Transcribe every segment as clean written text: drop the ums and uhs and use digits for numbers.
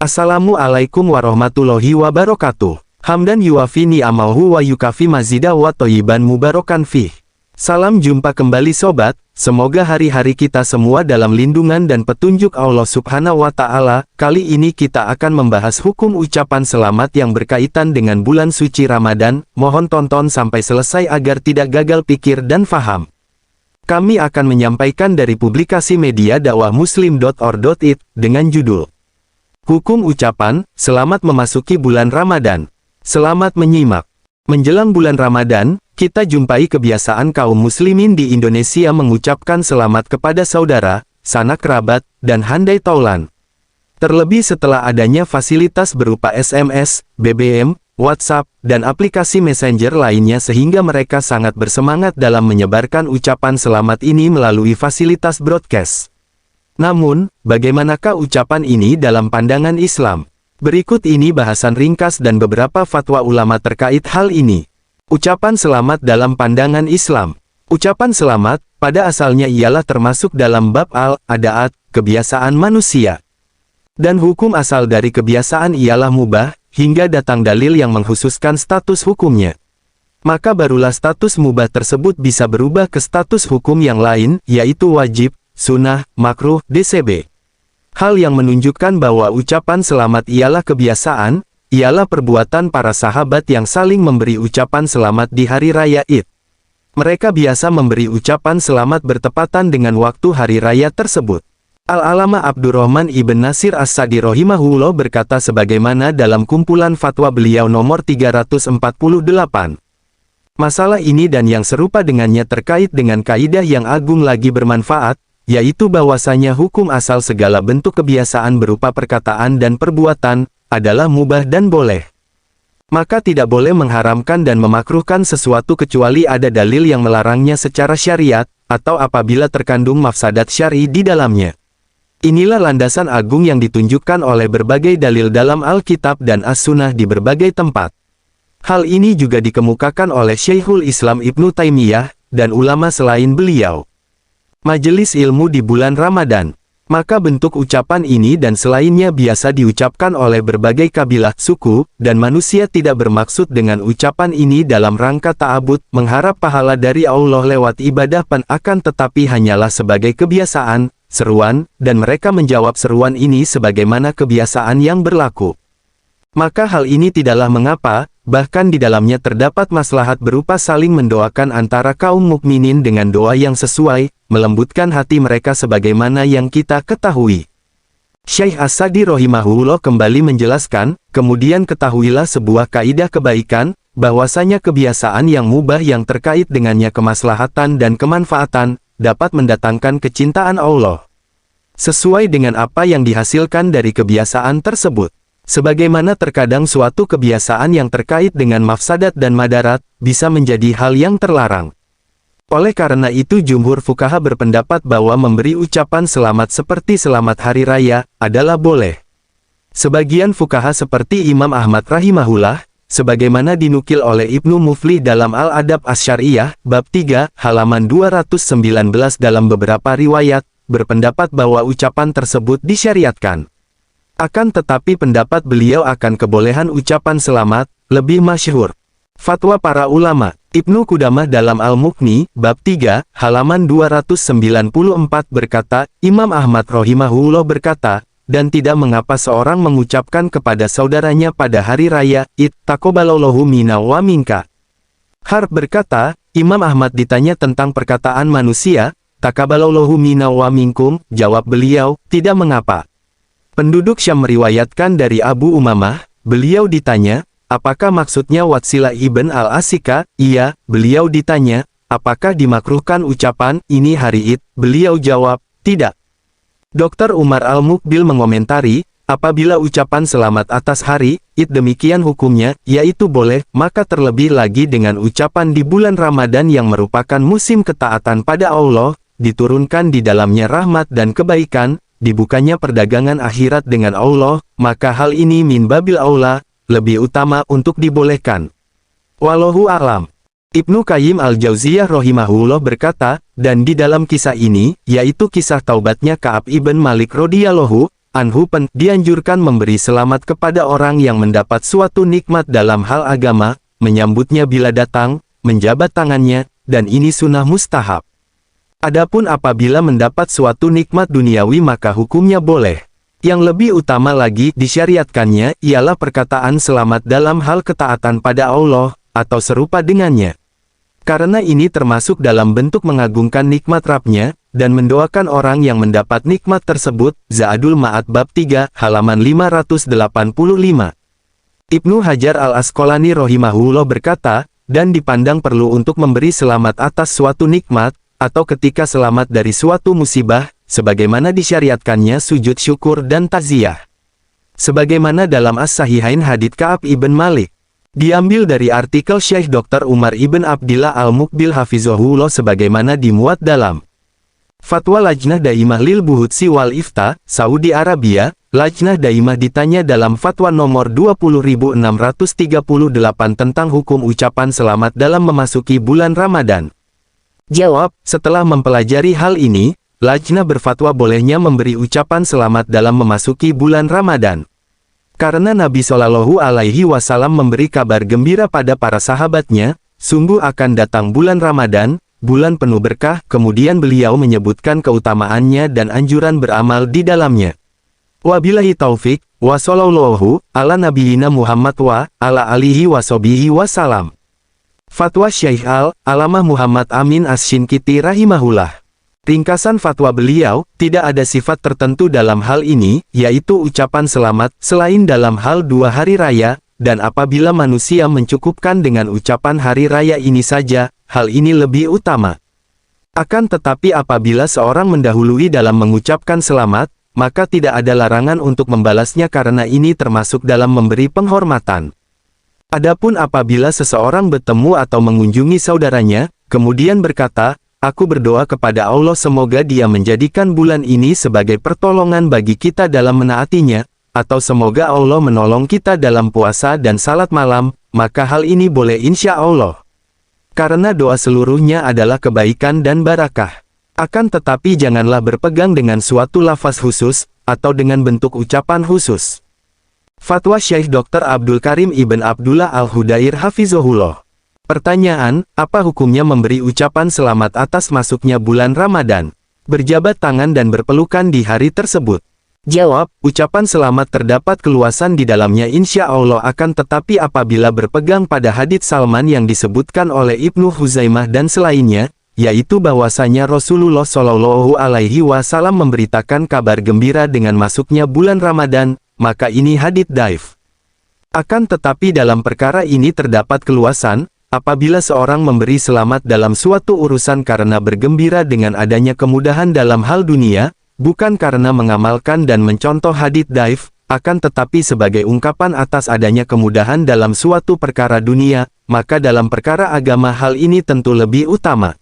Assalamualaikum warahmatullahi wabarakatuh. Hamdan yuwafi ni'amahu wa yukafi mazidah wa thayyiban mubarakan fih. Salam jumpa kembali sobat, semoga hari-hari kita semua dalam lindungan dan petunjuk Allah Subhanahu wa Ta'ala. Kali ini kita akan membahas hukum ucapan selamat yang berkaitan dengan bulan suci Ramadan. Mohon tonton sampai selesai agar tidak gagal pikir dan faham. Kami akan menyampaikan dari publikasi media dakwah muslim.or.id dengan judul Hukum Ucapan Selamat Memasuki Bulan Ramadan. Selamat menyimak. Menjelang bulan Ramadan, kita jumpai kebiasaan kaum muslimin di Indonesia mengucapkan selamat kepada saudara, sanak kerabat, dan handai taulan. Terlebih setelah adanya fasilitas berupa SMS, BBM, WhatsApp, dan aplikasi messenger lainnya sehingga mereka sangat bersemangat dalam menyebarkan ucapan selamat ini melalui fasilitas broadcast. Namun, bagaimanakah ucapan ini dalam pandangan Islam? Berikut ini bahasan ringkas dan beberapa fatwa ulama terkait hal ini. Ucapan selamat dalam pandangan Islam. Ucapan selamat, pada asalnya ialah termasuk dalam bab al-adaat, kebiasaan manusia. Dan hukum asal dari kebiasaan ialah mubah, hingga datang dalil yang mengkhususkan status hukumnya. Maka barulah status mubah tersebut bisa berubah ke status hukum yang lain, yaitu wajib, sunnah, makruh, DCB. Hal yang menunjukkan bahwa ucapan selamat ialah kebiasaan, ialah perbuatan para sahabat yang saling memberi ucapan selamat di hari raya Id. Mereka biasa memberi ucapan selamat bertepatan dengan waktu hari raya tersebut. Al-Alama Abdurrahman Ibn Nasir As-Sa'di rahimahullah berkata sebagaimana dalam kumpulan fatwa beliau nomor 348. Masalah ini dan yang serupa dengannya terkait dengan kaidah yang agung lagi bermanfaat, yaitu bahwasanya hukum asal segala bentuk kebiasaan berupa perkataan dan perbuatan, adalah mubah dan boleh. Maka tidak boleh mengharamkan dan memakruhkan sesuatu kecuali ada dalil yang melarangnya secara syariat, atau apabila terkandung mafsadat syar'i di dalamnya. Inilah landasan agung yang ditunjukkan oleh berbagai dalil dalam Alkitab dan As-Sunnah di berbagai tempat. Hal ini juga dikemukakan oleh Syekhul Islam Ibnu Taimiyah, dan ulama selain beliau. Majelis ilmu di bulan Ramadan. Maka bentuk ucapan ini dan selainnya biasa diucapkan oleh berbagai kabilah, suku, dan manusia tidak bermaksud dengan ucapan ini dalam rangka ta'abud, mengharap pahala dari Allah lewat ibadah akan tetapi hanyalah sebagai kebiasaan, seruan, dan mereka menjawab seruan ini sebagaimana kebiasaan yang berlaku. Maka hal ini tidaklah mengapa, bahkan di dalamnya terdapat maslahat berupa saling mendoakan antara kaum mukminin dengan doa yang sesuai, melembutkan hati mereka sebagaimana yang kita ketahui. Syekh As-Sa'di rahimahullah kembali menjelaskan, kemudian ketahuilah sebuah kaidah kebaikan, bahwasanya kebiasaan yang mubah yang terkait dengannya kemaslahatan dan kemanfaatan, dapat mendatangkan kecintaan Allah. Sesuai dengan apa yang dihasilkan dari kebiasaan tersebut. Sebagaimana terkadang suatu kebiasaan yang terkait dengan mafsadat dan madarat, bisa menjadi hal yang terlarang. Oleh karena itu jumhur fuqaha berpendapat bahwa memberi ucapan selamat seperti selamat hari raya, adalah boleh. Sebagian fuqaha seperti Imam Ahmad rahimahullah, sebagaimana dinukil oleh Ibnu Muflih dalam Al-Adab Asy-Syar'iyyah, bab 3, halaman 219 dalam beberapa riwayat, berpendapat bahwa ucapan tersebut disyariatkan. Akan tetapi pendapat beliau akan kebolehan ucapan selamat, lebih masyhur. Fatwa para ulama, Ibnu Qudamah dalam Al-Mughni, bab 3, halaman 294 berkata, Imam Ahmad rahimahullah berkata, dan tidak mengapa seorang mengucapkan kepada saudaranya pada hari raya, Id, taqabbalallahu minna wa minka. Harb berkata, Imam Ahmad ditanya tentang perkataan manusia, taqabbalallahu minna wa minkum, jawab beliau, tidak mengapa. Penduduk Syam meriwayatkan dari Abu Umamah, beliau ditanya, apakah maksudnya Watsilah ibn al-Asika? Iya, beliau ditanya, apakah dimakruhkan ucapan ini hari Id? Beliau jawab, tidak. Dr. Umar Al-Mukbil mengomentari, apabila ucapan selamat atas hari Id demikian hukumnya, yaitu boleh, maka terlebih lagi dengan ucapan di bulan Ramadan yang merupakan musim ketaatan pada Allah, diturunkan di dalamnya rahmat dan kebaikan, dibukanya perdagangan akhirat dengan Allah, maka hal ini min babil aula, lebih utama untuk dibolehkan. Wallahu a'lam. Ibnu Qayyim al-Jauziyah rahimahullah berkata, dan di dalam kisah ini, yaitu kisah taubatnya Ka'ab ibn Malik radhiyallahu anhu, dianjurkan memberi selamat kepada orang yang mendapat suatu nikmat dalam hal agama, menyambutnya bila datang, menjabat tangannya, dan ini sunnah mustahab. Adapun apabila mendapat suatu nikmat duniawi maka hukumnya boleh. Yang lebih utama lagi disyariatkannya ialah perkataan selamat dalam hal ketaatan pada Allah, atau serupa dengannya. Karena ini termasuk dalam bentuk mengagungkan nikmat Rabb-nya, dan mendoakan orang yang mendapat nikmat tersebut. Za'adul Ma'ad bab 3, halaman 585. Ibnu Hajar al-Asqalani rahimahullah berkata, dan dipandang perlu untuk memberi selamat atas suatu nikmat, atau ketika selamat dari suatu musibah, sebagaimana disyariatkannya sujud syukur dan takziah. Sebagaimana dalam As-Sahihain hadits Ka'ab ibn Malik. Diambil dari artikel Syekh Dr. Umar ibn Abdillah al-Muqbil hafizahullah sebagaimana dimuat dalam Fatwa Lajnah Daimah lil Buhutsi wal Ifta, Saudi Arabia. Lajnah Daimah ditanya dalam fatwa nomor 20.638 tentang hukum ucapan selamat dalam memasuki bulan Ramadan. Jawab, setelah mempelajari hal ini, Lajnah berfatwa bolehnya memberi ucapan selamat dalam memasuki bulan Ramadan. Karena Nabi Shallallahu Alaihi Wasallam memberi kabar gembira pada para sahabatnya, sungguh akan datang bulan Ramadan, bulan penuh berkah, kemudian beliau menyebutkan keutamaannya dan anjuran beramal di dalamnya. Wabillahi taufik, wa sallallahu ala nabiyina Muhammad wa ala alihi washabihi wasallam. Fatwa Syekh Al-Alamah Muhammad Amin Asy-Syinkiti rahimahullah. Ringkasan fatwa beliau, tidak ada sifat tertentu dalam hal ini, yaitu ucapan selamat, selain dalam hal 2 hari raya, dan apabila manusia mencukupkan dengan ucapan hari raya ini saja, hal ini lebih utama. Akan tetapi apabila seorang mendahului dalam mengucapkan selamat, maka tidak ada larangan untuk membalasnya karena ini termasuk dalam memberi penghormatan. Adapun apabila seseorang bertemu atau mengunjungi saudaranya, kemudian berkata, aku berdoa kepada Allah semoga dia menjadikan bulan ini sebagai pertolongan bagi kita dalam menaatinya, atau semoga Allah menolong kita dalam puasa dan salat malam, maka hal ini boleh insya Allah. Karena doa seluruhnya adalah kebaikan dan barakah. Akan tetapi janganlah berpegang dengan suatu lafaz khusus, atau dengan bentuk ucapan khusus. Fatwa Syekh Dr. Abdul Karim Ibn Abdullah Al-Hudair Hafizahullah. Pertanyaan, apa hukumnya memberi ucapan selamat atas masuknya bulan Ramadan? Berjabat tangan dan berpelukan di hari tersebut. Jawab, ucapan selamat terdapat keluasan di dalamnya insya Allah, akan tetapi apabila berpegang pada hadits Salman yang disebutkan oleh Ibnu Huzaimah dan selainnya, yaitu bahwasanya Rasulullah Shallallahu Alaihi Wasallam memberitakan kabar gembira dengan masuknya bulan Ramadan, maka ini hadits dhaif. Akan tetapi dalam perkara ini terdapat keluasan, apabila seorang memberi selamat dalam suatu urusan karena bergembira dengan adanya kemudahan dalam hal dunia, bukan karena mengamalkan dan mencontoh hadits dhaif, akan tetapi sebagai ungkapan atas adanya kemudahan dalam suatu perkara dunia, maka dalam perkara agama hal ini tentu lebih utama.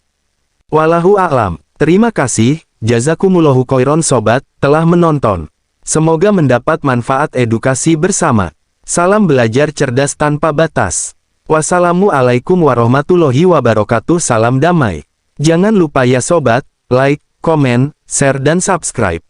Wallahu a'lam. Terima kasih, jazakumullahu khairan sobat, telah menonton. Semoga mendapat manfaat edukasi bersama. Salam belajar cerdas tanpa batas. Wassalamualaikum warahmatullahi wabarakatuh. Salam damai. Jangan lupa ya sobat, like, komen, share dan subscribe.